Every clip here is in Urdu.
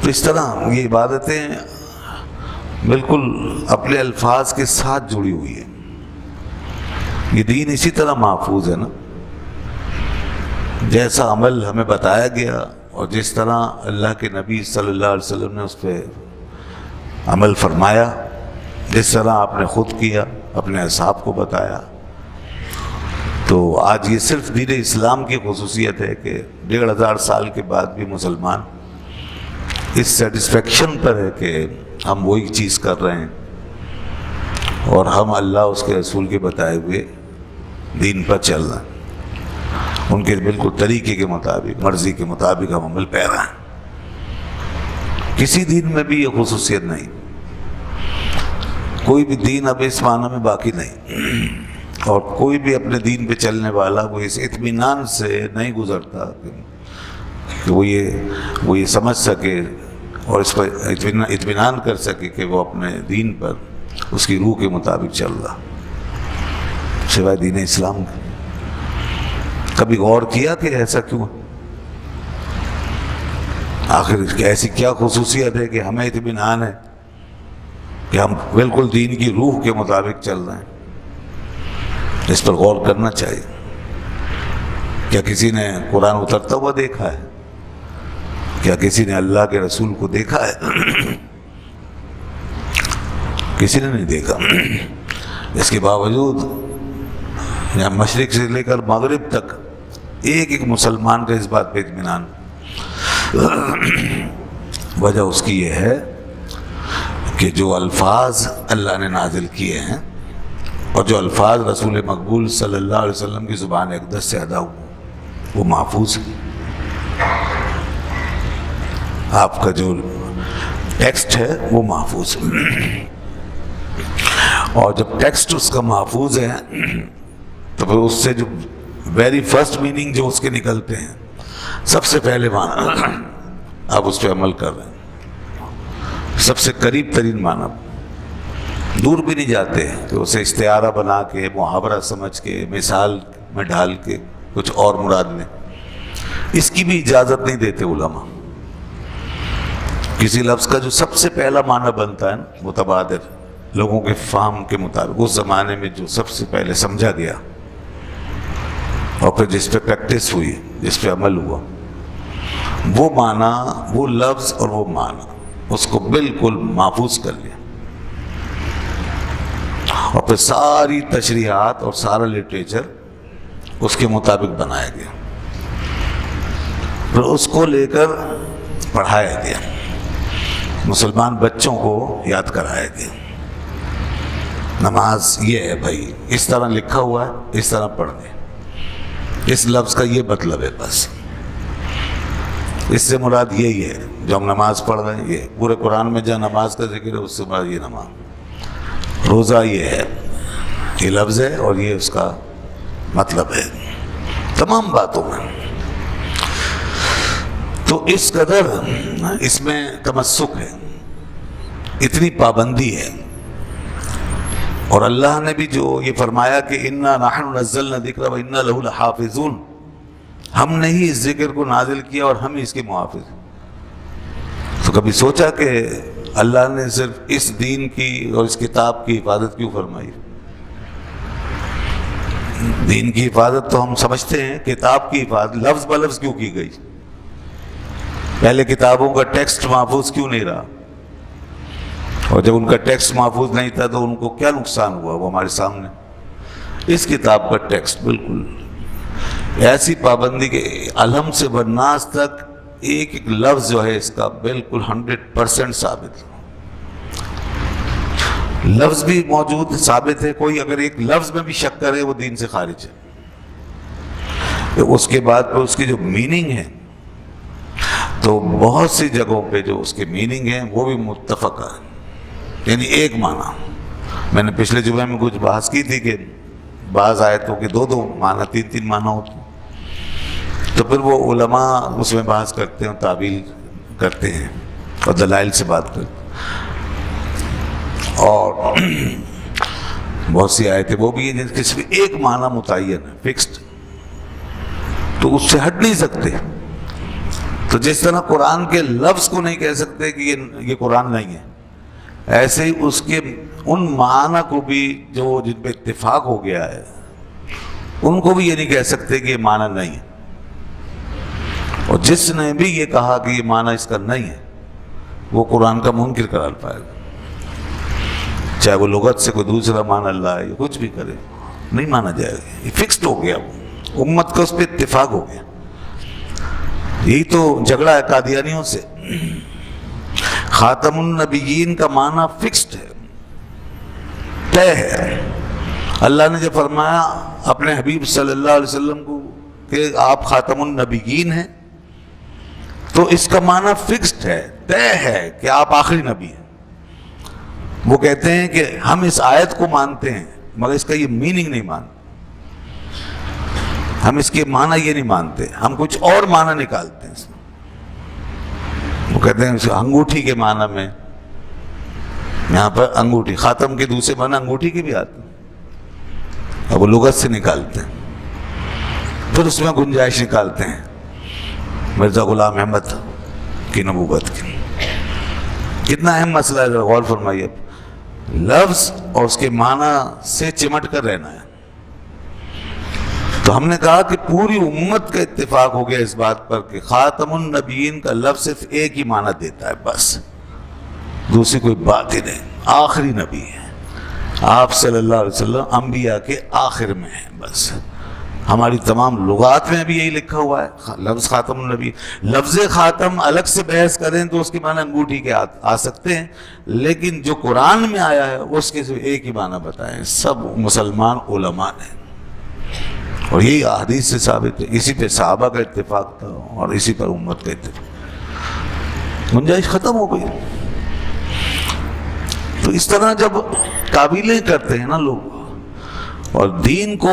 تو اس طرح یہ عبادتیں بالکل اپنے الفاظ کے ساتھ جڑی ہوئی ہیں. یہ دین اسی طرح محفوظ ہے نا، جیسا عمل ہمیں بتایا گیا اور جس طرح اللہ کے نبی صلی اللہ علیہ وسلم نے اس پہ عمل فرمایا، جس طرح آپ نے خود کیا، اپنے اصحاب کو بتایا. تو آج یہ صرف دین اسلام کی خصوصیت ہے کہ 1500 سال کے بعد بھی مسلمان اس سیٹسفیکشن پر ہے کہ ہم وہی چیز کر رہے ہیں اور ہم اللہ اس کے رسول کے بتائے ہوئے دین پر چل رہے ہیں، ان کے بالکل طریقے کے مطابق، مرضی کے مطابق ہم عمل پیرا ہیں. کسی دین میں بھی یہ خصوصیت نہیں، کوئی بھی دین اب اس معنی میں باقی نہیں، اور کوئی بھی اپنے دین پہ چلنے والا وہ اس اطمینان سے نہیں گزرتا کہ وہ یہ سمجھ سکے اور اس پر اطمینان کر سکے کہ وہ اپنے دین پر اس کی روح کے مطابق چل رہا، سوائے دین اسلام کے. کبھی غور کیا کہ ایسا کیوں ہے؟ آخر ایسی کیا خصوصیت ہے کہ ہمیں اطمینان ہے کہ ہم بالکل دین کی روح کے مطابق چل رہے ہیں؟ اس پر غور کرنا چاہیے. کیا کسی نے قرآن اترتا ہوا دیکھا ہے؟ کیا کسی نے اللہ کے رسول کو دیکھا ہے؟ کسی نے نہیں دیکھا. اس کے باوجود یہاں مشرق سے لے کر مغرب تک ایک مسلمان کا اس بات پہ اطمینان. وجہ اس کی یہ ہے کہ جو الفاظ اللہ نے نازل کیے ہیں اور جو الفاظ رسول مقبول صلی اللہ علیہ وسلم کی زبان اقدس سے ادا ہوئے وہ محفوظ ہے. آپ کا جو ٹیکسٹ ہے وہ محفوظ ہے، اور جب ٹیکسٹ اس کا محفوظ ہے تو پھر اس سے جو ویری فرسٹ میننگ جو اس کے نکلتے ہیں، سب سے پہلے معنی آپ اس پہ عمل کر رہے ہیں، سب سے قریب ترین معنی، دور بھی نہیں جاتے ہیں کہ اسے استعارہ بنا کے، محاورہ سمجھ کے، مثال میں ڈال کے کچھ اور مراد لیں. اس کی بھی اجازت نہیں دیتے علماء. کسی لفظ کا جو سب سے پہلا معنی بنتا ہے نا متبادر، لوگوں کے فہم کے مطابق، اس زمانے میں جو سب سے پہلے سمجھا گیا اور پھر جس پہ پریکٹس ہوئی، جس پہ عمل ہوا، وہ معنی، وہ لفظ اور وہ معنی اس کو بالکل محفوظ کر لیا، اور پھر ساری تشریحات اور سارا لٹریچر اس کے مطابق بنایا گیا، پھر اس کو لے کر پڑھایا گیا، مسلمان بچوں کو یاد کرایا گیا. نماز یہ ہے بھائی، اس طرح لکھا ہوا ہے، اس طرح پڑھنے، اس لفظ کا یہ مطلب ہے، بس اس سے مراد یہی ہے جو ہم نماز پڑھ رہے ہیں. یہ پورے قرآن میں جہاں نماز کا ذکر ہے اس سے مراد یہ نماز. روزہ یہ ہے، یہ لفظ ہے اور یہ اس کا مطلب ہے تمام باتوں میں. تو اس قدر اس میں تمسک ہے، اتنی پابندی ہے. اور اللہ نے بھی جو یہ فرمایا کہ انا نحن نزلنا الذکر وانا لہ لحافظون، ہم نے ہی اس ذکر کو نازل کیا اور ہم ہی اس کے محافظ. تو کبھی سوچا کہ اللہ نے صرف اس دین کی اور اس کتاب کی حفاظت کیوں فرمائی؟ دین کی حفاظت تو ہم سمجھتے ہیں، کتاب کی حفاظت لفظ بلفظ کیوں کی گئی؟ پہلے کتابوں کا ٹیکسٹ محفوظ کیوں نہیں رہا؟ اور جب ان کا ٹیکسٹ محفوظ نہیں تھا تو ان کو کیا نقصان ہوا؟ وہ ہمارے سامنے اس کتاب کا ٹیکسٹ بالکل ایسی پابندی کہ الحم سے بناس تک ایک ایک لفظ جو ہے اس کا بالکل 100% ثابت. لفظ بھی موجود ثابت ہے، کوئی اگر ایک لفظ میں بھی شک کرے وہ دین سے خارج ہے. اس کے بعد پہ اس کی جو میننگ ہے، تو بہت سی جگہوں پہ جو اس کے میننگ ہیں وہ بھی متفق ہے، یعنی ایک معنی. میں نے پچھلے جمعے میں کچھ بحث کی تھی کہ بعض آیتوں کے 2 معنی 3 معنی ہوتے ہیں، تو پھر وہ علماء اس میں بحث کرتے ہیں، تعویل کرتے ہیں اور دلائل سے بات کرتے ہیں. اور بہت سی آیتیں وہ بھی ہیں جن کے صرف ایک معنی متعین ہے، فکسڈ، تو اس سے ہٹ نہیں سکتے. تو جس طرح قرآن کے لفظ کو نہیں کہہ سکتے کہ یہ قرآن نہیں ہے، ایسے ہی اس کے ان معنی کو بھی جو جن پہ اتفاق ہو گیا ہے ان کو بھی یہ نہیں کہہ سکتے کہ یہ معنی نہیں ہے. اور جس نے بھی یہ کہا کہ یہ معنی اس کا نہیں ہے وہ قرآن کا منکر قرار پائے گا، چاہے وہ لغت سے کوئی دوسرا معنی اللہ ہے یا کچھ بھی کرے، نہیں مانا جائے گا. یہ فکسڈ ہو گیا، وہ امت کا اس پہ اتفاق ہو گیا. یہی تو جھگڑا ہے قادیانیوں سے. خاتم النبیین کا معنی فکسڈ ہے، طے ہے. اللہ نے جب فرمایا اپنے حبیب صلی اللہ علیہ وسلم کو کہ آپ خاتم النبیین ہیں تو اس کا معنی فکسڈ ہے، طے ہے کہ آپ آخری نبی ہیں. وہ کہتے ہیں کہ ہم اس آیت کو مانتے ہیں مگر اس کا یہ میننگ نہیں مانتے، ہم اس کے معنی یہ نہیں مانتے، ہم کچھ اور معنی نکالتے ہیں اس میں. وہ کہتے ہیں انگوٹھی کے معنی میں، یہاں پر انگوٹھی، خاتم کے دوسرے معنی انگوٹھی کے بھی آتے ہیں، اب وہ لغت سے نکالتے ہیں، پھر اس میں گنجائش نکالتے ہیں مرزا غلام احمد کی نبوت کی. کتنا اہم مسئلہ ہے، غور فرمائیے. لفظ اور اس کے معنی سے چمٹ کر رہنا ہے. تو ہم نے کہا کہ پوری امت کا اتفاق ہو گیا اس بات پر کہ خاتم النبیین کا لفظ صرف ایک ہی معنی دیتا ہے، بس دوسری کوئی بات ہی نہیں. آخری نبی ہے آپ صلی اللہ علیہ وسلم، انبیاء کے آخر میں ہیں بس. ہماری تمام لغات میں بھی یہی لکھا ہوا ہے لفظ خاتم النبی. لفظ خاتم الگ سے بحث کریں تو اس کے معنی انگوٹھی کے آ سکتے ہیں، لیکن جو قرآن میں آیا ہے اس کے صرف ایک ہی معنی بتائیں سب مسلمان علماء نے، اور یہی احادیث سے ثابت ہے. اسی پہ صحابہ کا اتفاق تھا اور اسی پر امت کا اتفاق. گنجائش ختم ہو گئی. تو اس طرح جب تعویلیں کرتے ہیں نا لوگ اور دین کو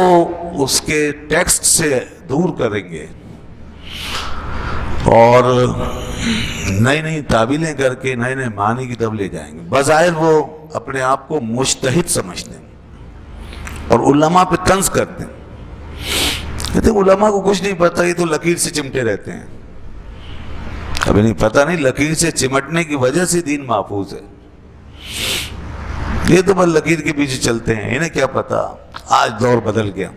اس کے ٹیکسٹ سے دور کریں گے اور نئی نئی تعویلیں کر کے نئے نئے معنی کی طرف لے جائیں گے، بظاہر وہ اپنے آپ کو مجتہد سمجھتے ہیں اور علماء پہ طنز کرتے ہیں. کہتے ہیں علماء کو کچھ نہیں پتہ، یہ تو لکیر سے چمٹے رہتے ہیں. ابھی نہیں پتہ نہیں، لکیر سے چمٹنے کی وجہ سے دین محفوظ ہے. یہ تو بس لکیر کے پیچھے چلتے ہیں، انہیں کیا پتہ. آج دور بدل گیا،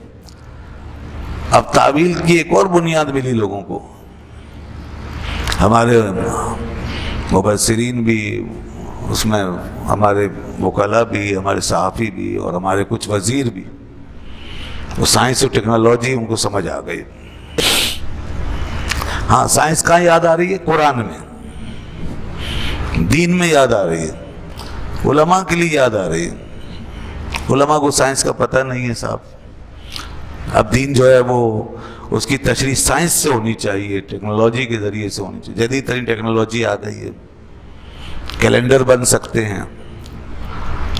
اب تعویل کی ایک اور بنیاد ملی لوگوں کو. ہمارے مبصرین بھی اس میں، ہمارے وکلاء بھی، ہمارے صحافی بھی اور ہمارے کچھ وزیر بھی، وہ سائنس اور ٹیکنالوجی ان کو سمجھ آ گئی. ہاں سائنس کہاں یاد آ رہی ہے؟ قرآن میں، دین میں یاد آ رہی ہے، علماء کے لیے یاد آ رہی ہے. علماء کو سائنس کا پتہ نہیں ہے صاحب. اب دین جو ہے وہ اس کی تشریح سائنس سے ہونی چاہیے، ٹیکنالوجی کے ذریعے سے ہونی چاہیے. جدید ترین ٹیکنالوجی آ گئی ہے، کیلنڈر بن سکتے ہیں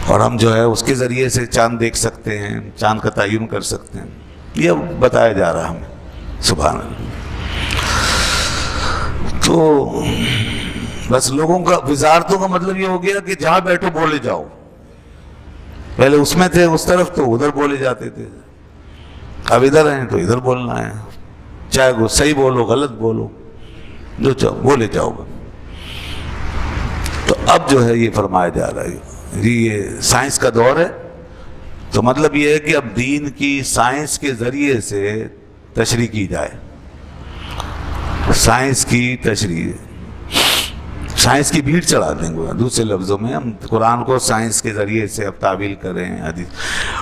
اور ہم جو ہے اس کے ذریعے سے چاند دیکھ سکتے ہیں، چاند کا تعین کر سکتے ہیں. یہ بتایا جا رہا ہمیں. سبحان اللہ. تو بس لوگوں کا، وزارتوں کا مطلب یہ ہو گیا کہ جہاں بیٹھو بولے جاؤ. پہلے اس میں تھے اس طرف تو ادھر بولے جاتے تھے، اب ادھر ہیں تو ادھر بولنا ہے. چاہے وہ صحیح بولو غلط بولو، جو چاہو بولے جاؤ. تو اب جو ہے یہ فرمایا جا رہا ہے یہ سائنس کا دور ہے. تو مطلب یہ ہے کہ اب دین کی سائنس کے ذریعے سے تشریح کی جائے. سائنس کی تشریح، سائنس کی بھیڑ چڑھا دیں گے. دوسرے لفظوں میں ہم قرآن کو سائنس کے ذریعے سے اب تعویل کریں حدیث،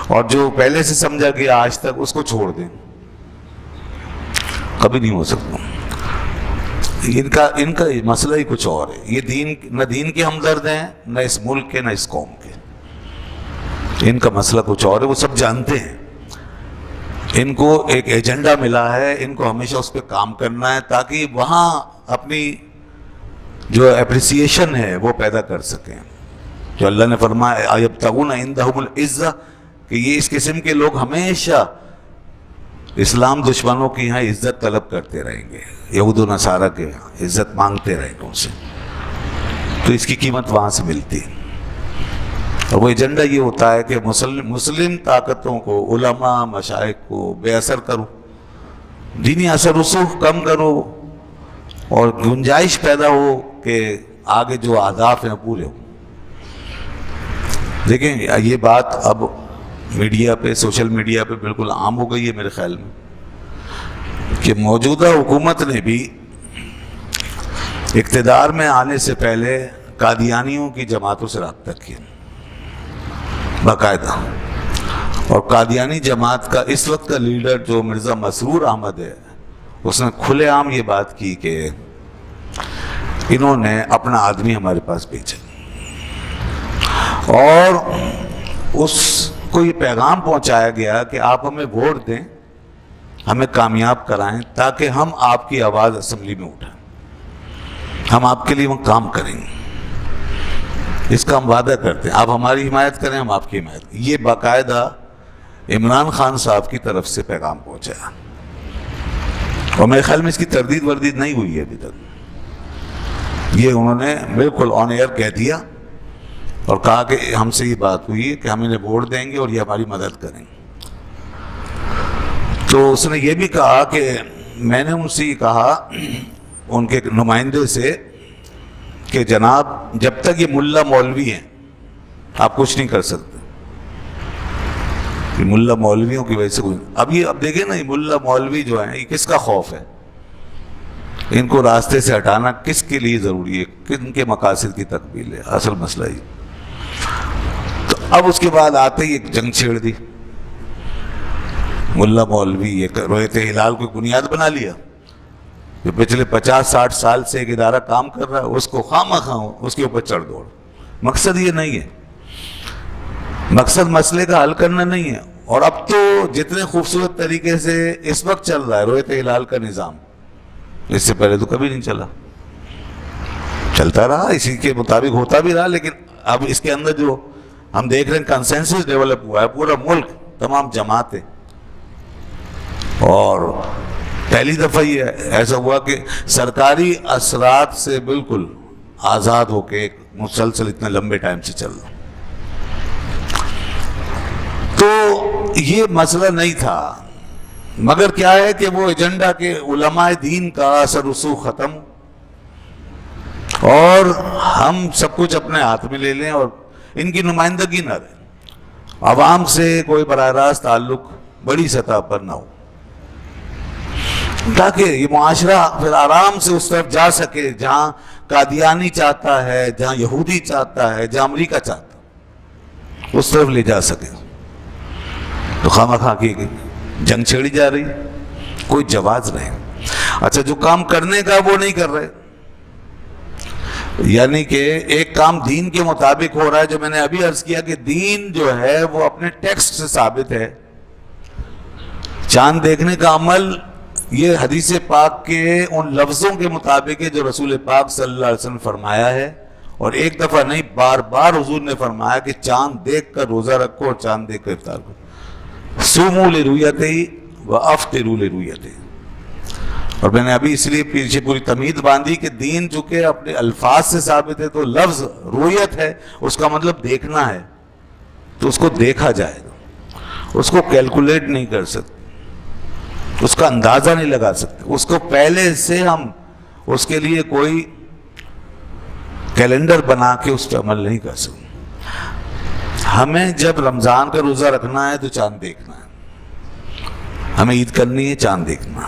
اور جو پہلے سے سمجھا گیا آج تک اس کو چھوڑ دیں. کبھی نہیں ہو سکتا. ان کا مسئلہ ہی کچھ اور ہے. یہ دین، نہ دین کے ہمدرد ہیں، نہ اس ملک کے، نہ اس قوم کے. ان کا مسئلہ کچھ اور ہے، وہ سب جانتے ہیں. ان کو ایک ایجنڈا ملا ہے، ان کو ہمیشہ اس پہ کام کرنا ہے تاکہ وہاں اپنی جو اپریسیشن ہے وہ پیدا کر سکیں. جو اللہ نے فرمایا ایبتغون عندہم العزہ، کہ یہ اس قسم کے لوگ ہمیشہ اسلام دشمنوں کی یہاں عزت طلب کرتے رہیں گے، یہود و نصارہ کے یہاں عزت مانگتے رہیں گے ان سے. تو اس کی قیمت وہاں سے ملتی ہے. اور وہ ایجنڈا یہ ہوتا ہے کہ مسلم طاقتوں کو، علماء مشائخ کو بے اثر کرو، دینی اثر رسوخ کم کرو اور گنجائش پیدا ہو کہ آگے جو اہداف ہیں پورے ہوں۔ دیکھیں یہ بات اب میڈیا پہ، سوشل میڈیا پہ بالکل عام ہو گئی ہے میرے خیال میں، کہ موجودہ حکومت نے بھی اقتدار میں آنے سے پہلے قادیانیوں کی جماعتوں سے رابطہ کیا باقاعدہ، اور قادیانی جماعت کا اس وقت کا لیڈر جو مرزا مسرور احمد ہے، اس نے کھلے عام یہ بات کی کہ انہوں نے اپنا آدمی ہمارے پاس بھیجا، اور اس کو یہ پیغام پہنچایا گیا کہ آپ ہمیں ووٹ دیں، ہمیں کامیاب کرائیں، تاکہ ہم آپ کی آواز اسمبلی میں اٹھائیں، ہم آپ کے لیے وہ کام کریں گے، اس کا ہم وعدہ کرتے ہیں، آپ ہماری حمایت کریں، ہم آپ کی حمایت کریں۔ یہ باقاعدہ عمران خان صاحب کی طرف سے پیغام پہنچایا، اور میرے خیال میں اس کی تردید وردید نہیں ہوئی ہے ابھی تک، یہ انہوں نے بالکل آن ایئر کہہ دیا اور کہا کہ ہم سے یہ بات ہوئی ہے کہ ہم انہیں ووٹ دیں گے اور یہ ہماری مدد کریں گے۔ تو اس نے یہ بھی کہا کہ میں نے ان سے یہ کہا، ان کے نمائندے سے، کہ جناب جب تک یہ ملا مولوی ہیں آپ کچھ نہیں کر سکتے، یہ ملا مولویوں کی وجہ سے اب دیکھیں نا، یہ ملا مولوی جو ہیں یہ کس کا خوف ہے، ان کو راستے سے ہٹانا کس کے لیے ضروری ہے، کن کے مقاصد کی تکمیل ہے، اصل مسئلہ یہ۔ تو اب اس کے بعد آتے ہی ایک جنگ چھیڑ دی، ملا مولوی یہ رویت ہلال کو بنیاد بنا لیا، جو پچھلے 50-60 سال سے ایک ادارہ کام کر رہا ہے، اس کو خواہ اس کے اوپر چڑھ دوڑ۔ مقصد یہ نہیں ہے، مقصد مسئلے کا حل کرنا نہیں ہے۔ اور اب تو جتنے خوبصورت طریقے سے اس وقت چل رہا ہے رویت ہلال کا نظام، اس سے پہلے تو کبھی نہیں چلا، چلتا رہا، اسی کے مطابق ہوتا بھی رہا، لیکن اب اس کے اندر جو ہم دیکھ رہے ہیں کنسنسس ڈیولپ ہوا ہے، پورا ملک، تمام جماعتیں، اور پہلی دفعہ یہ ایسا ہوا کہ سرکاری اثرات سے بالکل آزاد ہو کے ایک مسلسل اتنے لمبے ٹائم سے چل رہا۔ تو یہ مسئلہ نہیں تھا، مگر کیا ہے کہ وہ ایجنڈا کے علماء دین کا اثر رسوخ ختم، اور ہم سب کچھ اپنے ہاتھ میں لے لیں اور ان کی نمائندگی نہ رہے، عوام سے کوئی براہ راست تعلق بڑی سطح پر نہ ہو، تاکہ یہ معاشرہ پھر آرام سے اس طرف جا سکے جہاں قادیانی چاہتا ہے، جہاں یہودی چاہتا ہے، جہاں امریکہ چاہتا ہے، اس طرف لے جا سکے۔ تو خواہ کی جنگ چھیڑی جا رہی، کوئی جواز نہیں۔ اچھا، جو کام کرنے کا وہ نہیں کر رہے، یعنی کہ ایک کام دین کے مطابق ہو رہا ہے، جو میں نے ابھی عرض کیا کہ دین جو ہے وہ اپنے ٹیکسٹ سے ثابت ہے۔ چاند دیکھنے کا عمل یہ حدیث پاک کے ان لفظوں کے مطابق ہے جو رسول پاک صلی اللہ علیہ وسلم نے فرمایا ہے، اور ایک دفعہ نہیں بار بار حضور نے فرمایا کہ چاند دیکھ کر روزہ رکھو اور چاند دیکھ کر افطار کرو، صوموا لرؤیتہ وافطروا لرؤیتہ۔ اور میں نے ابھی اس لیے پیچھے پوری تمہید باندھی کہ دین چونکہ اپنے الفاظ سے ثابت ہے، تو لفظ رؤیت ہے، اس کا مطلب دیکھنا ہے، تو اس کو دیکھا جائے گا، اس کو کیلکولیٹ نہیں کر سکتے، اس کا اندازہ نہیں لگا سکتے، اس کو پہلے سے ہم اس کے لیے کوئی کیلنڈر بنا کے اس پہ عمل نہیں کر سکتے۔ ہمیں جب رمضان کا روزہ رکھنا ہے تو چاند دیکھنا ہے، ہمیں عید کرنی ہے چاند دیکھنا،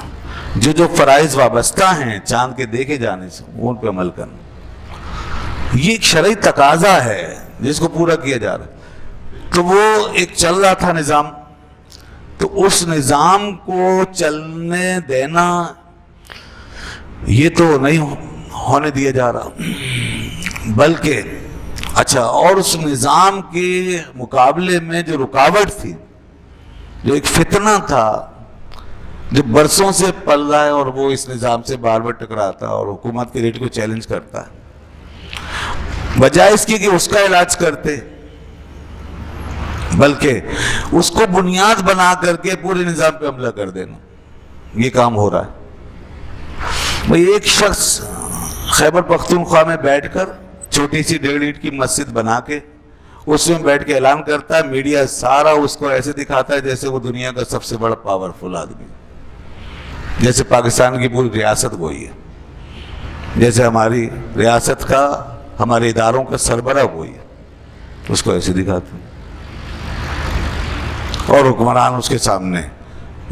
جو فرائض وابستہ ہیں چاند کے دیکھے جانے سے ان پہ عمل کرنا، یہ ایک شرعی تقاضا ہے جس کو پورا کیا جا رہا ہے۔ تو وہ ایک چل رہا تھا نظام، تو اس نظام کو چلنے دینا یہ تو نہیں ہونے دیا جا رہا، بلکہ اچھا، اور اس نظام کے مقابلے میں جو رکاوٹ تھی، جو ایک فتنہ تھا جو برسوں سے پل رہا ہے، اور وہ اس نظام سے بار بار ٹکراتا اور حکومت کے ریٹ کو چیلنج کرتا ہے، بجائے اس کی کہ اس کا علاج کرتے، بلکہ اس کو بنیاد بنا کر کے پورے نظام پہ حملہ کر دینا، یہ کام ہو رہا ہے۔ بھئی ایک شخص خیبر پختونخوا میں بیٹھ کر چھوٹی سی 1.5 اینٹ کی مسجد بنا کے اس میں بیٹھ کے اعلان کرتا ہے، میڈیا سارا اس کو ایسے دکھاتا ہے جیسے وہ دنیا کا سب سے بڑا پاورفل آدمی، جیسے پاکستان کی پوری ریاست وہی ہے۔ جیسے ہماری ریاست کا، ہمارے اداروں کا سربراہ وہی ہے، اس کو ایسے دکھاتے ہیں، اور حکمران اس کے سامنے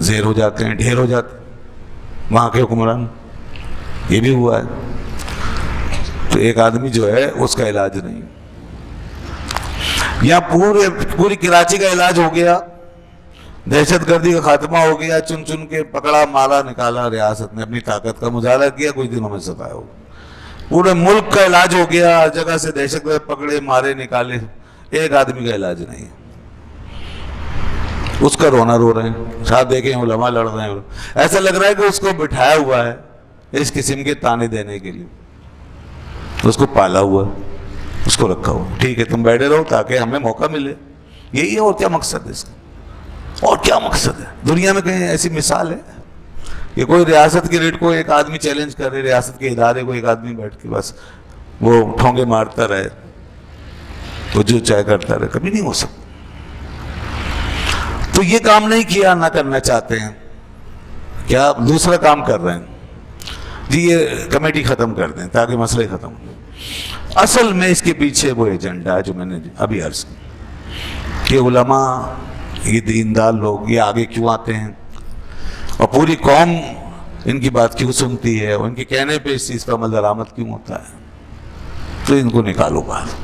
زیر ہو جاتے ہیں، ڈھیر ہو جاتے ہیں وہاں کے حکمران. یہ بھی ہوا ہے. تو ایک آدمی جو ہے اس کا علاج نہیں. یہاں پوری کراچی کا علاج ہو گیا، دہشت گردی کا خاتمہ ہو گیا، چن چن کے پکڑا مارا نکالا، ریاست نے اپنی طاقت کا مظاہرہ کیا، کچھ دنوں میں ستایا ہو. پورے ملک کا علاج ہو گیا، ہر جگہ سے دہشت گرد پکڑے مارے نکالے، ایک آدمی کا علاج نہیں. اس کا رونا رو رہے ہیں، ساتھ دیکھیں علماء لڑ رہے ہیں. ایسا لگ رہا ہے کہ اس کو بٹھایا ہوا ہے اس قسم کے تانے دینے کے لیے، اس کو پالا ہوا ہے، اس کو رکھا ہوا. ٹھیک ہے تم بیٹھے رہو تاکہ ہمیں موقع ملے. یہی ہے، اور کیا مقصد ہے اس کا؟ اور کیا مقصد ہے؟ دنیا میں کہیں ایسی مثال ہے کہ کوئی ریاست کی ریٹ کو ایک آدمی چیلنج کرے، ریاست کے ادارے کو ایک آدمی بیٹھ کے بس وہ ٹھونگے مارتا رہے، وہ جو چاہے کرتا رہے؟ کبھی نہیں ہو سکتا. تو یہ کام نہیں کیا، نہ کرنا چاہتے ہیں. کیا دوسرا کام کر رہے ہیں جی، یہ کمیٹی ختم کر دیں تاکہ مسئلے ختم ہوں. اصل میں اس کے پیچھے وہ ایجنڈا ہے جو میں نے ابھی عرض کیا کہ علماء، یہ دیندار لوگ یہ آگے کیوں آتے ہیں اور پوری قوم ان کی بات کیوں سنتی ہے، اور ان کے کہنے پہ اس چیز کا عمل درآمد کیوں ہوتا ہے. تو ان کو نکالو باہر.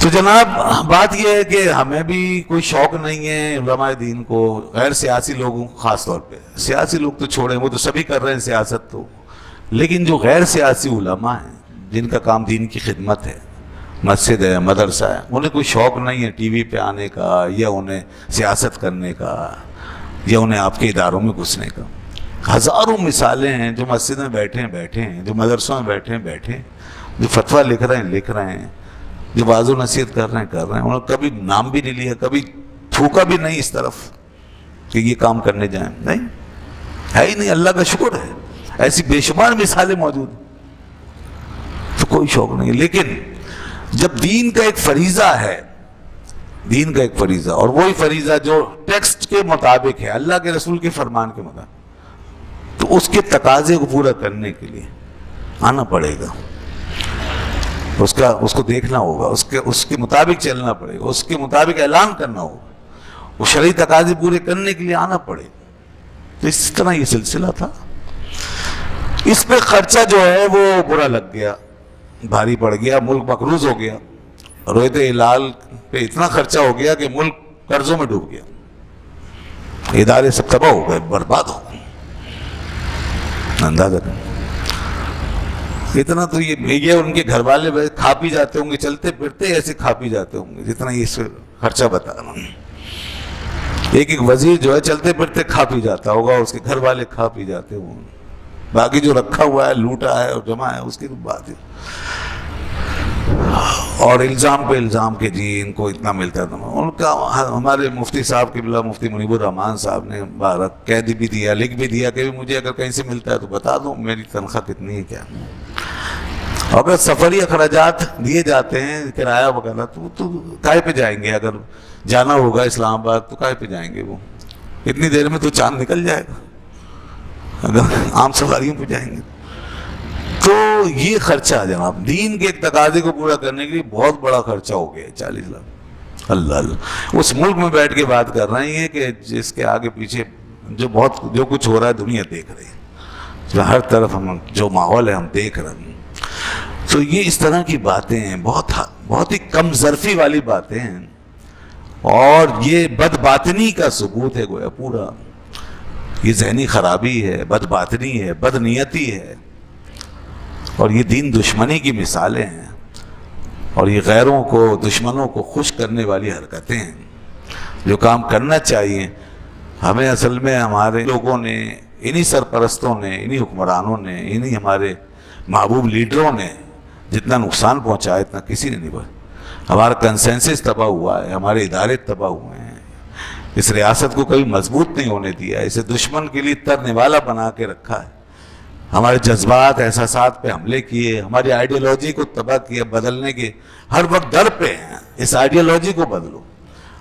تو جناب بات یہ ہے کہ ہمیں بھی کوئی شوق نہیں ہے علماء دین کو، غیر سیاسی لوگوں خاص طور پہ. سیاسی لوگ تو چھوڑیں، وہ تو سبھی کر رہے ہیں سیاست تو، لیکن جو غیر سیاسی علماء ہیں جن کا کام دین کی خدمت ہے، مسجد ہے، مدرسہ ہے، انہیں کوئی شوق نہیں ہے ٹی وی پہ آنے کا، یا انہیں سیاست کرنے کا، یا انہیں آپ کے اداروں میں گھسنے کا. ہزاروں مثالیں ہیں جو مسجد میں بیٹھے ہیں، جو مدرسوں میں بیٹھے ہیں، جو فتویٰ لکھ رہے ہیں، جو واضح و نصیحت کر رہے ہیں. انہوں نے کبھی نام بھی نہیں لیا، کبھی تھوکا بھی نہیں اس طرف کہ یہ کام کرنے جائیں. نہیں ہے ہی نہیں. اللہ کا شکر ہے ایسی بے شمار مثالیں موجود ہیں. تو کوئی شوق نہیں. لیکن جب دین کا ایک فریضہ ہے، دین کا ایک فریضہ، اور وہی فریضہ جو ٹیکسٹ کے مطابق ہے، اللہ کے رسول کے فرمان کے مطابق، تو اس کے تقاضے کو پورا کرنے کے لیے آنا پڑے گا. اس کو دیکھنا ہوگا، اس کے مطابق چلنا پڑے گا، اس کے مطابق اعلان کرنا ہوگا، وہ شرعی تقاضے پورے کرنے کے لیے آنا پڑے گا. تو اس طرح یہ سلسلہ تھا. اس پہ خرچہ جو ہے وہ برا لگ گیا، بھاری پڑ گیا، ملک مقروض ہو گیا. رویت ہلال پہ اتنا خرچہ ہو گیا کہ ملک قرضوں میں ڈوب گیا، ادارے سب تباہ ہو گئے، برباد ہو گئے. اندازہ کریں اتنا. تو یہ ان کے گھر والے کھا پی جاتے ہوں گے، چلتے پھرتے ایسے کھا پی جاتے ہوں گے جتنا یہ اس خرچہ بتا رہا ہوں. ایک وزیر جو ہے چلتے پھرتے کھا پی جاتا ہوگا، اس کے گھر والے کھا پی جاتے ہوں گے. باقی جو رکھا ہوا ہے، لوٹا ہے اور جمع ہے، اس کی تو بات ہے. اور الزام پہ الزام کہ جی ان کو اتنا ملتا تھا. ان کا ہمارے مفتی صاحب قبلہ مفتی منیب الرحمان صاحب نے کہہ بھی دیا، لکھ بھی دیا کہ مجھے اگر کہیں سے ملتا ہے تو بتا دو میری تنخواہ کتنی ہے کیا. اگر سفری اخراجات دیے جاتے ہیں، کرایہ وغیرہ، تو کائے پہ جائیں گے؟ اگر جانا ہوگا اسلام آباد تو کائے پہ جائیں گے؟ وہ اتنی دیر میں تو چاند نکل جائے گا اگر عام سواریوں پہ جائیں گے. تو یہ خرچہ جناب دین کے ایک تقاضے کو پورا کرنے کے لیے بہت بڑا خرچہ ہو گیا، 40 لاکھ. اللہ اس ملک میں بیٹھ کے بات کر رہے ہیں کہ جس کے آگے پیچھے جو کچھ ہو رہا ہے دنیا دیکھ رہی ہے، ہر طرف ہم جو ماحول ہے ہم دیکھ رہے ہیں. تو یہ اس طرح کی باتیں ہیں، بہت ہی کم ظرفی والی باتیں ہیں، اور یہ بد باطنی کا ثبوت ہے گویا پورا. یہ ذہنی خرابی ہے، بد باطنی ہے، بد نیتی ہے، اور یہ دین دشمنی کی مثالیں ہیں، اور یہ غیروں کو، دشمنوں کو خوش کرنے والی حرکتیں ہیں. جو کام کرنا چاہیے ہمیں، اصل میں ہمارے لوگوں نے، انہی سرپرستوں نے، انہی حکمرانوں نے، انہی ہمارے محبوب لیڈروں نے جتنا نقصان پہنچایا اتنا کسی نے نہیں پہنچایا. ہمارا کنسنسس تباہ ہوا ہے، ہمارے ادارے تباہ ہوئے ہیں. اس ریاست کو کبھی مضبوط نہیں ہونے دیا، اسے دشمن کے لیے ترنے والا بنا کے رکھا ہے. ہمارے جذبات، احساسات پہ حملے کیے، ہماری آئیڈیالوجی کو تباہ کیا. بدلنے کے ہر وقت در پہ ہیں، اس آئیڈیالوجی کو بدلو.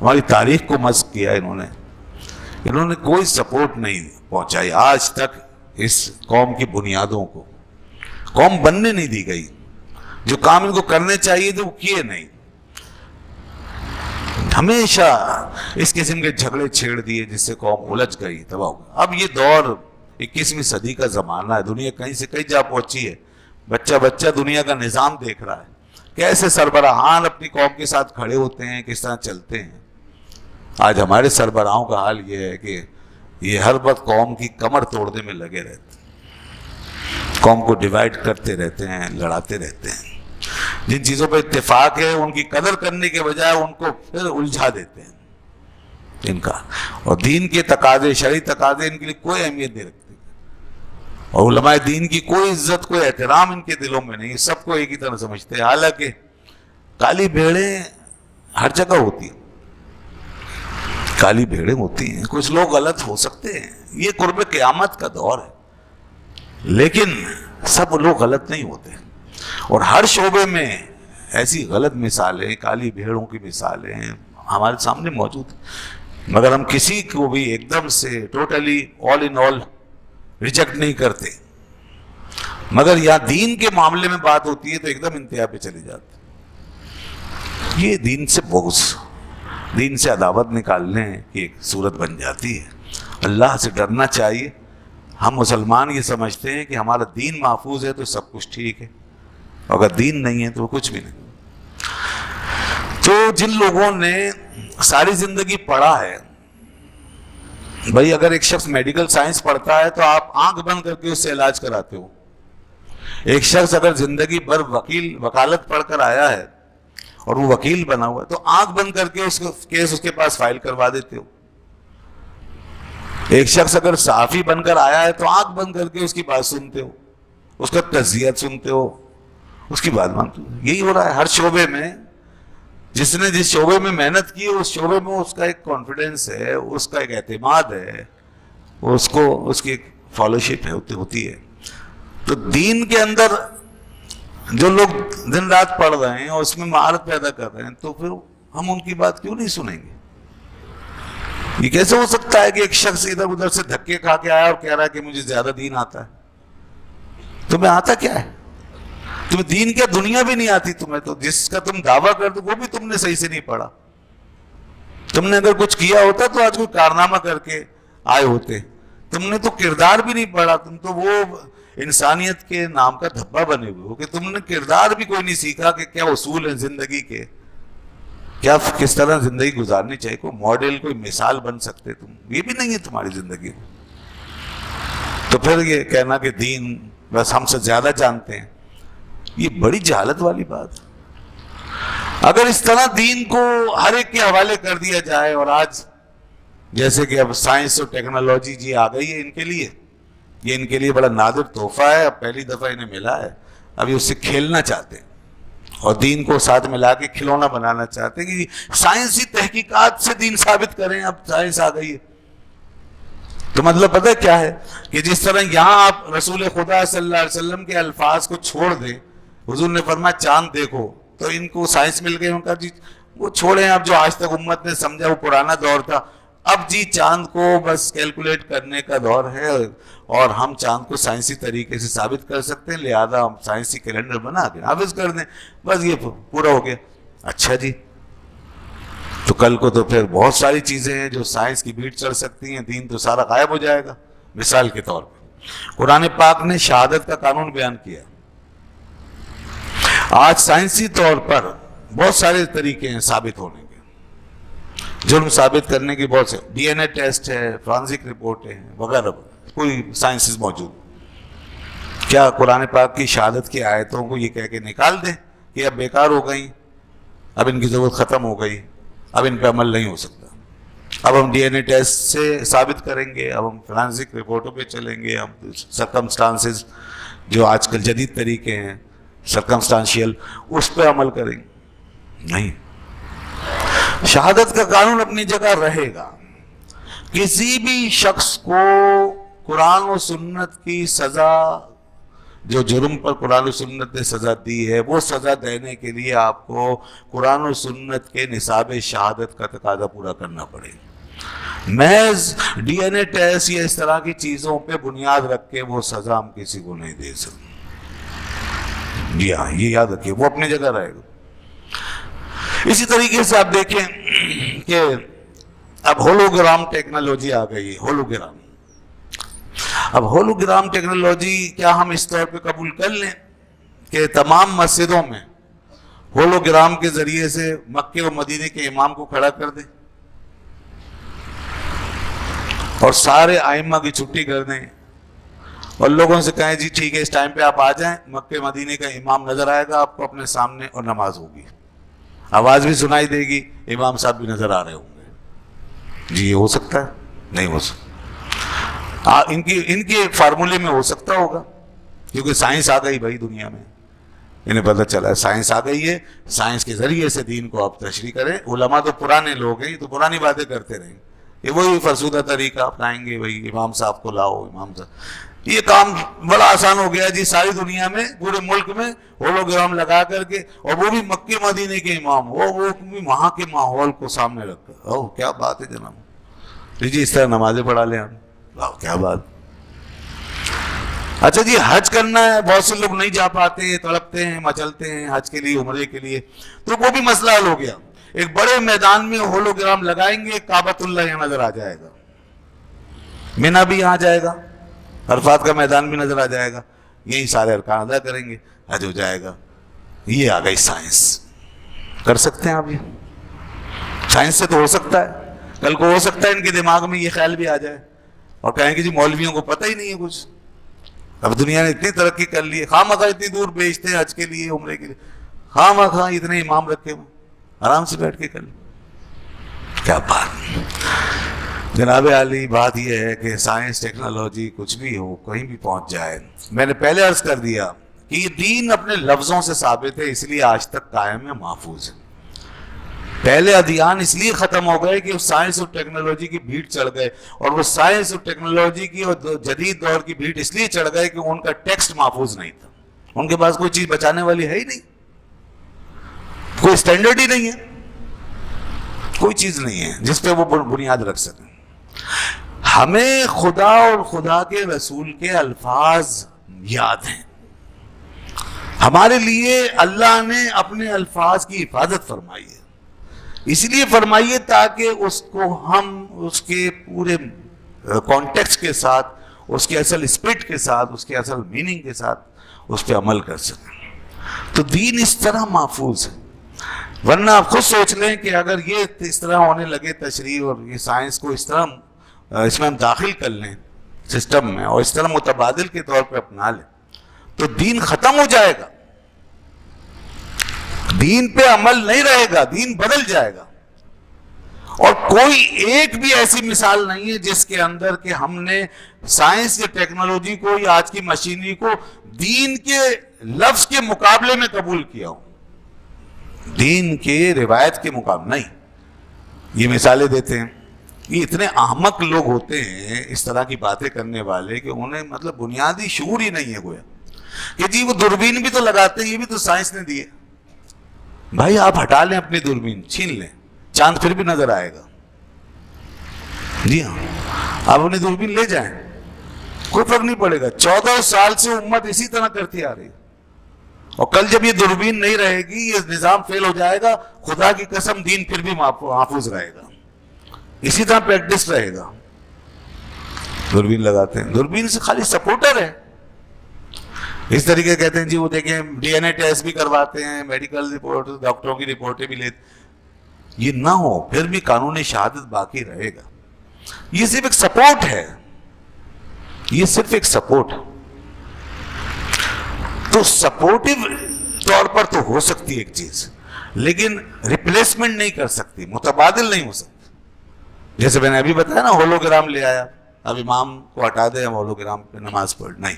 ہماری تاریخ کو مسخ کیا انہوں نے کوئی سپورٹ نہیں پہنچائی آج تک اس قوم کی بنیادوں کو. قوم بننے نہیں دی گئی، جو کام ان کو کرنے چاہیے تھے وہ کیے نہیں، ہمیشہ اس قسم کے جھگڑے چھیڑ دیے جس سے قوم الجھ گئی، تباہ ہو گئی۔ اب یہ دور 21ویں صدی کا زمانہ ہے، دنیا کہیں سے کہیں جا پہنچی ہے، بچہ بچہ دنیا کا نظام دیکھ رہا ہے، کیسے سربراہان اپنی قوم کے ساتھ کھڑے ہوتے ہیں، کس طرح چلتے ہیں۔ آج ہمارے سربراہوں کا حال یہ ہے کہ یہ ہر وقت قوم کی کمر توڑنے میں لگے رہتے ہیں، قوم کو ڈیوائیڈ کرتے رہتے ہیں، لڑاتے رہتے ہیں، جن چیزوں پہ اتفاق ہے ان کی قدر کرنے کے بجائے ان کو پھر الجھا دیتے ہیں ان کا، اور دین کے تقاضے، شرعی تقاضے ان کے لیے کوئی اہمیت نہیں رکھتے، اور علماء دین کی کوئی عزت، کوئی احترام ان کے دلوں میں نہیں، سب کو ایک ہی طرح سمجھتے ہیں، حالانکہ کالی بھیڑیں ہر جگہ ہوتی ہیں، کالی بھیڑیں ہوتی ہیں، کچھ لوگ غلط ہو سکتے ہیں، یہ قرب قیامت کا دور ہے، لیکن سب لوگ غلط نہیں ہوتے، اور ہر شعبے میں ایسی غلط مثالیں، کالی بھیڑوں کی مثالیں ہمارے سامنے موجود ہیں، مگر ہم کسی کو بھی ایک دم سے ٹوٹلی آل ان آل ریجیکٹ نہیں کرتے، مگر یہاں دین کے معاملے میں بات ہوتی ہے تو ایک دم انتہا پہ چلے جاتے، یہ دین سے بغض، دین سے عداوت نکالنے کی ایک صورت بن جاتی ہے۔ اللہ سے ڈرنا چاہیے، ہم مسلمان یہ سمجھتے ہیں کہ ہمارا دین محفوظ ہے تو سب کچھ ٹھیک ہے، اگر دین نہیں ہے تو کچھ بھی نہیں۔ تو جن لوگوں نے ساری زندگی پڑھا ہے، بھائی اگر ایک شخص میڈیکل سائنس پڑھتا ہے تو آپ آنکھ بند کر کے اس سے علاج کراتے ہو، ایک شخص اگر زندگی بھر وکالت پڑھ کر آیا ہے اور وہ وکیل بنا ہوا ہے تو آنکھ بند کر کے اس کیس اس کے پاس فائل کروا دیتے ہو، ایک شخص اگر صحافی بن کر آیا ہے تو آنکھ بند کر کے اس کی بات سنتے ہو، اس کا تجزیہ سنتے ہو، اس کی بات مانتے ہو۔ یہی ہو رہا ہے ہر شعبے میں، جس نے جس شعبے میں محنت کی اس شعبے میں اس کا ایک کانفیڈنس ہے، اس کا ایک اعتماد ہے، اس کو اس کی ایک فالوشپ ہوتی ہے۔ تو دین کے اندر جو لوگ دن رات پڑھ رہے ہیں اور اس میں مہارت پیدا کر رہے ہیں، تو پھر ہم ان کی بات کیوں نہیں سنیں گے؟ یہ کیسے ہو سکتا ہے کہ ایک شخص ادھر ادھر سے دھکے کھا کے آیا اور کہہ رہا ہے کہ مجھے زیادہ دین آتا ہے؟ تمہیں آتا کیا ہے؟ تمہیں دین کیا دنیا بھی نہیں آتی تمہیں، تو جس کا تم دعویٰ کر دو وہ بھی تم نے صحیح سے نہیں پڑھا، تم نے اگر کچھ کیا ہوتا تو آج کوئی کارنامہ کر کے آئے ہوتے، تم نے تو کردار بھی نہیں پڑھا، تم تو وہ انسانیت کے نام کا دھبا بنے ہوئے ہو کہ تم نے کردار بھی کوئی نہیں سیکھا کہ کیا اصول ہیں زندگی کے، کیا کس طرح زندگی گزارنی چاہیے، کوئی ماڈل، کوئی مثال بن سکتے تم، یہ بھی نہیں ہے تمہاری زندگی میں۔ تو پھر یہ کہنا کہ دین بس ہم سے زیادہ جانتے ہیں، یہ بڑی جہالت والی بات ہے۔ اگر اس طرح دین کو ہر ایک کے حوالے کر دیا جائے، اور آج جیسے کہ اب سائنس اور ٹیکنالوجی جی آ گئی ہے ان کے لیے، یہ ان کے لیے بڑا نادر تحفہ ہے، اب پہلی دفعہ انہیں ملا ہے، ابھی اس سے کھیلنا چاہتے ہیں اور دین کو ساتھ ملا کے کھلونا بنانا چاہتے ہیں کہ سائنسی تحقیقات سے دین ثابت کریں، اب سائنس آ گئی ہے۔ تو مطلب پتہ ہے کیا ہے کہ جس طرح یہاں آپ رسول خدا صلی اللہ علیہ وسلم کے الفاظ کو چھوڑ دیں، حضور نے فرمایا چاند دیکھو، تو ان کو سائنس مل گئی، ان کا جی وہ چھوڑیں، اب جو آج تک امت نے سمجھا وہ پرانا دور تھا، اب جی چاند کو بس کیلکولیٹ کرنے کا دور ہے، اور ہم چاند کو سائنسی طریقے سے ثابت کر سکتے ہیں، لہذا ہم سائنسی کیلنڈر بنا کے حافظ کر دیں، بس یہ پورا ہو گیا۔ اچھا جی، تو کل کو تو پھر بہت ساری چیزیں ہیں جو سائنس کی بھیڑ چڑھ سکتی ہیں، دین تو سارا غائب ہو جائے گا۔ مثال کے طور پہ قرآن پاک نے شہادت کا قانون بیان کیا، آج سائنسی طور پر بہت سارے طریقے ہیں ثابت ہونے کے، جرم ثابت کرنے کی بہت سے، ڈی این اے ٹیسٹ ہے، فورینسک رپورٹیں ہیں وغیرہ، کوئی سائنسز موجود۔ کیا قرآن پاک کی شہادت کی آیتوں کو یہ کہہ کے نکال دیں کہ اب بیکار ہو گئیں، اب ان کی ضرورت ختم ہو گئی، اب ان پہ عمل نہیں ہو سکتا، اب ہم ڈی این اے ٹیسٹ سے ثابت کریں گے، اب ہم فورینسک رپورٹوں پہ چلیں گے، ہم سرکمسٹانسز جو آج کل جدید طریقے ہیں سرکمسٹانشیل، اس پہ عمل کریں گے؟ نہیں، شہادت کا قانون اپنی جگہ رہے گا۔ کسی بھی شخص کو قرآن و سنت کی سزا، جو جرم پر قرآن و سنت نے سزا دی ہے، وہ سزا دینے کے لیے آپ کو قرآن و سنت کے نصاب شہادت کا تقاضا پورا کرنا پڑے گا۔ محض ڈی این اے ٹیسٹ یا اس طرح کی چیزوں پہ بنیاد رکھ کے وہ سزا ہم کسی کو نہیں دے سکتے۔ جی ہاں، یہ یاد رکھیے، وہ اپنی جگہ رہے گا۔ اسی طریقے سے آپ دیکھیں کہ اب ہولوگرام ٹیکنالوجی آ گئی ہے، ہولوگرام۔ اب ہولوگرام ٹیکنالوجی کیا ہم اس طور پہ قبول کر لیں کہ تمام مسجدوں میں ہولوگرام کے ذریعے سے مکے و مدینے کے امام کو کھڑا کر دیں اور سارے ائمہ کی چھٹی کر دیں اور لوگوں سے کہیں جی ٹھیک ہے اس ٹائم پہ آپ آ جائیں، مکے مدینے کا امام نظر آئے گا آپ کو اپنے سامنے اور نماز ہوگی، آواز بھی سنائی دے گی، امام صاحب بھی نظر آ رہے ہوں گے؟ جی یہ ہو سکتا ہے؟ نہیں ہو سکتا۔ ان کے فارمولے میں ہو سکتا ہوگا کیونکہ سائنس آ گئی بھائی دنیا میں، انہیں پتہ چلا ہے سائنس آ گئی ہے، سائنس کے ذریعے سے دین کو آپ تشریح کریں۔ علماء تو پرانے لوگ ہیں، یہ تو پرانی باتیں کرتے رہیں، یہ وہی فرسودہ طریقہ اپنائیں گے، بھائی امام صاحب کو لاؤ، امام صاحب۔ یہ کام بڑا آسان ہو گیا جی، ساری دنیا میں پورے ملک میں ہولوگرام لگا کر کے، اور وہ بھی مکے مدینے کے امام، وہ بھی وہاں کے ماحول کو سامنے رکھ کر۔ اوہ کیا بات ہے جناب، جی اس طرح نمازیں پڑھا لیں ہم، واہ کیا بات۔ اچھا جی حج کرنا ہے، بہت سے لوگ نہیں جا پاتے، تڑپتے ہیں، مچلتے ہیں حج کے لیے، عمرے کے لیے، تو وہ بھی مسئلہ حل ہو گیا۔ ایک بڑے میدان میں ہولوگرام لگائیں گے، کعبۃ اللہ یہاں نظر آ جائے گا، مینا بھی یہاں جائے گا، عرفات کا میدان بھی نظر آ جائے گا، یہی سارے ارکان ادا کریں گے، حج ہو جائے گا۔ یہ آ گئی سائنس، کر سکتے ہیں آپ یہ؟ سائنس سے تو ہو سکتا ہے، کل کو ہو سکتا ہے ان کے دماغ میں یہ خیال بھی آ جائے اور کہیں کہ جی مولویوں کو پتہ ہی نہیں ہے کچھ، اب دنیا نے اتنی ترقی کر لی ہے، خواہ مخواہ اتنی دور بھیجتے ہیں حج کے لیے، عمرے کے لیے، خواہ مخواہ اتنے امام رکھے ہوئے، آرام سے بیٹھ کے کر لیں۔ کیا بات جناب عالی، بات یہ ہے کہ سائنس ٹیکنالوجی کچھ بھی ہو، کہیں بھی پہنچ جائے، میں نے پہلے عرض کر دیا کہ یہ دین اپنے لفظوں سے ثابت ہے، اس لیے آج تک قائم ہے، محفوظ ہے۔ پہلے ادیان اس لیے ختم ہو گئے کہ سائنس اور ٹیکنالوجی کی بھیڑ چڑھ گئے، اور وہ سائنس اور ٹیکنالوجی کی اور جدید دور کی بھیڑ اس لیے چڑھ گئے کہ ان کا ٹیکسٹ محفوظ نہیں تھا، ان کے پاس کوئی چیز بچانے والی ہے ہی نہیں، کوئی سٹینڈرڈ ہی نہیں ہے، کوئی چیز نہیں ہے جس پہ وہ بنیاد رکھ سکیں۔ ہمیں خدا اور خدا کے رسول کے الفاظ یاد ہیں، ہمارے لیے اللہ نے اپنے الفاظ کی حفاظت فرمائی ہے، اس لیے فرمائیے تاکہ اس کو ہم اس کے پورے کانٹیکسٹ کے ساتھ، اس کے اصل اسپرٹ کے ساتھ، اس کے اصل میننگ کے ساتھ اس پہ عمل کر سکیں۔ تو دین اس طرح محفوظ ہے، ورنہ آپ خود سوچ لیں کہ اگر یہ اس طرح ہونے لگے تشریح اور یہ سائنس کو اس طرح اس میں ہم داخل کر لیں سسٹم میں اور اس طرح متبادل کے طور پہ اپنا لیں تو دین ختم ہو جائے گا، دین پہ عمل نہیں رہے گا، دین بدل جائے گا۔ اور کوئی ایک بھی ایسی مثال نہیں ہے جس کے اندر کہ ہم نے سائنس یا ٹیکنالوجی کو یا آج کی مشینری کو دین کے لفظ کے مقابلے میں قبول کیا ہو، دین کے روایت کے مقابلے نہیں۔ یہ مثالیں دیتے ہیں، یہ اتنے احمق لوگ ہوتے ہیں اس طرح کی باتیں کرنے والے کہ انہیں مطلب بنیادی شعور ہی نہیں ہے گویا کہ جی وہ دوربین بھی تو لگاتے ہیں، یہ بھی تو سائنس نے دی ہے۔ بھائی آپ ہٹا لیں اپنی دوربین، چھین لیں، چاند پھر بھی نظر آئے گا۔ جی ہاں، آپ اپنی دوربین لے جائیں، کوئی فرق نہیں پڑے گا۔ 14 سال سے امت اسی طرح کرتی آ رہی ہے، اور کل جب یہ دوربین نہیں رہے گی، یہ نظام فیل ہو جائے گا، خدا کی قسم دین پھر بھی محفوظ رہے گا، اسی طرح پریکٹس رہے گا۔ دوربین لگاتے ہیں، دوربین سے خالی سپورٹر ہے، اس طریقے کہتے ہیں جی وہ دیکھیں ڈی این اے ٹیسٹ بھی کرواتے ہیں، میڈیکل رپورٹ، ڈاکٹروں کی رپورٹیں بھی لیتے، یہ نہ ہو پھر بھی قانون شہادت باقی رہے گا۔ یہ صرف ایک سپورٹ ہے، یہ صرف ایک سپورٹ ہے۔ تو سپورٹیو طور پر تو ہو سکتی ہے ایک چیز، لیکن ریپلیسمنٹ نہیں کر سکتی، متبادل نہیں ہو سکتی۔ جیسے میں نے ابھی بتایا نا، ہولوگرام لے آیا، اب امام کو ہٹا دیں، ہم ہولوگرام پہ نماز پڑھ، نہیں۔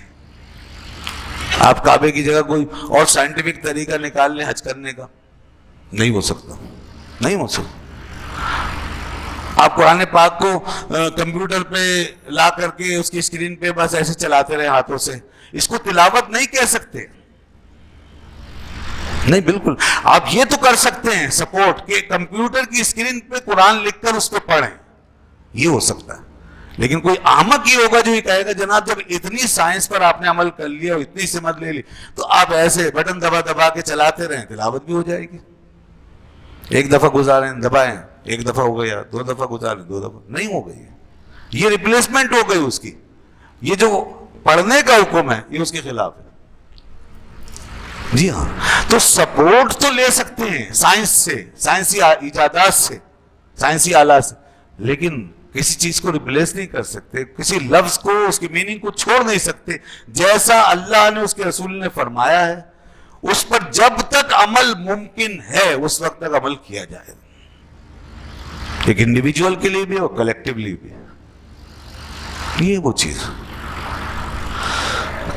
آپ کعبے کی جگہ کوئی اور سائنٹیفک طریقہ نکال لیں حج کرنے کا، نہیں ہو سکتا، نہیں ہو سکتا۔ آپ قرآن پاک کو کمپیوٹر پہ لا کر کے اس کی اسکرین پہ بس ایسے چلاتے رہے ہاتھوں سے، اس کو تلاوت نہیں کہہ سکتے، نہیں بالکل۔ آپ یہ تو کر سکتے ہیں سپورٹ کہ کمپیوٹر کی اسکرین پہ قرآن لکھ کر اس پہ پڑھیں، یہ ہو سکتا ہے، لیکن کوئی احمق ہی ہوگا جو یہ کہے گا جناب جب اتنی سائنس پر آپ نے عمل کر لیا اور اتنی سمجھ لے لی تو آپ ایسے بٹن دبا دبا کے چلاتے رہیں، تلاوت بھی ہو جائے گی. ایک دفعہ گزاریں دبائیں، ایک دفعہ ہو گیا، دو دفعہ گزاریں، دو دفعہ نہیں ہو گئی، یہ ریپلیسمنٹ ہو گئی اس کی. یہ جو پڑھنے کا حکم ہے یہ اس کے خلاف ہے. جی ہاں، تو سپورٹ تو لے سکتے ہیں سائنس سے، سائنسی ایجادات سے، سائنسی آلات سے، لیکن کسی چیز کو ریپلیس نہیں کر سکتے، کسی لفظ کو، اس کی میننگ کو چھوڑ نہیں سکتے. جیسا اللہ نے اس کے رسول نے فرمایا ہے اس پر جب تک عمل ممکن ہے اس وقت تک عمل کیا جائے، ایک انڈیویجول کے لیے بھی اور کلیکٹیولی بھی. یہ وہ چیز،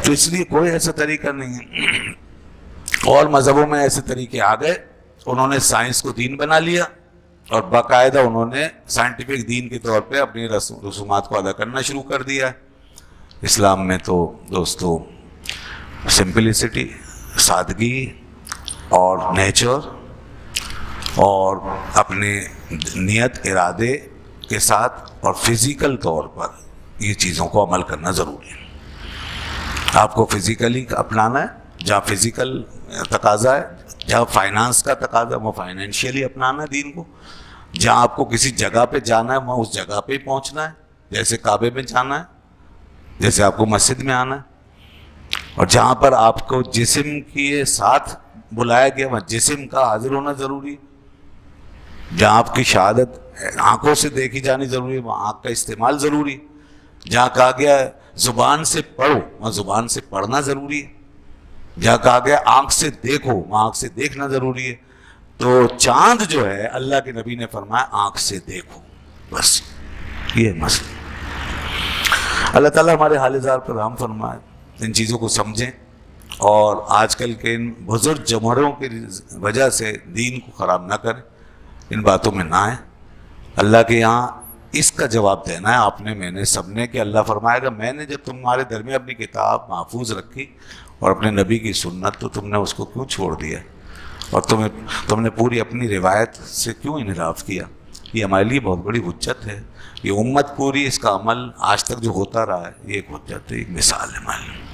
تو اس لیے کوئی ایسا طریقہ نہیں ہے. اور مذہبوں میں ایسے طریقے آ گئے، انہوں نے سائنس کو دین بنا لیا اور باقاعدہ انہوں نے سائنٹیفک دین کے طور پہ اپنی رسومات کو ادا کرنا شروع کر دیا. اسلام میں تو دوستو سمپلسٹی، سادگی اور نیچر اور اپنے نیت ارادے کے ساتھ اور فزیکل طور پر یہ چیزوں کو عمل کرنا ضروری ہے. آپ کو فزیکلی اپنانا ہے، جہاں فزیکل تقاضا ہے، جہاں فائنانس کا تقاضا ہے وہ فائنینشیلی اپنانا ہے دین کو. جہاں آپ کو کسی جگہ پہ جانا ہے وہاں اس جگہ پہ ہی پہنچنا ہے، جیسے کعبے میں جانا ہے، جیسے آپ کو مسجد میں آنا ہے. اور جہاں پر آپ کو جسم کے ساتھ بلایا گیا وہاں جسم کا حاضر ہونا ضروری ہے. جہاں آپ کی شہادت آنکھوں سے دیکھی جانی ضروری ہے وہاں آنکھ کا استعمال ضروری ہے. جہاں کہا گیا ہے زبان سے پڑھو وہاں زبان سے پڑھنا ضروری ہے. جہاں کہا گیا آنکھ سے دیکھو وہاں آنکھ سے دیکھنا ضروری ہے. تو چاند جو ہے اللہ کے نبی نے فرمایا آنکھ سے دیکھو، بس یہ مسئلہ. اللہ تعالیٰ ہمارے حال زار پر رحم فرمائے، ان چیزوں کو سمجھیں اور آج کل کے ان بزرگ جمہوروں کی وجہ سے دین کو خراب نہ کریں، ان باتوں میں نہ آئیں. اللہ کے یہاں اس کا جواب دینا ہے آپ نے، میں نے، سب نے، کہ اللہ فرمائے گا میں نے جب تمہارے درمیان اپنی کتاب محفوظ رکھی اور اپنے نبی کی سنت تو تم نے اس کو کیوں چھوڑ دیا اور تم نے پوری اپنی روایت سے کیوں انحراف کیا. یہ ہمارے لیے بہت بڑی حجت ہے. یہ امت پوری اس کا عمل آج تک جو ہوتا رہا ہے یہ ایک حجت ہے، ایک مثال ہے ہمارے لیے.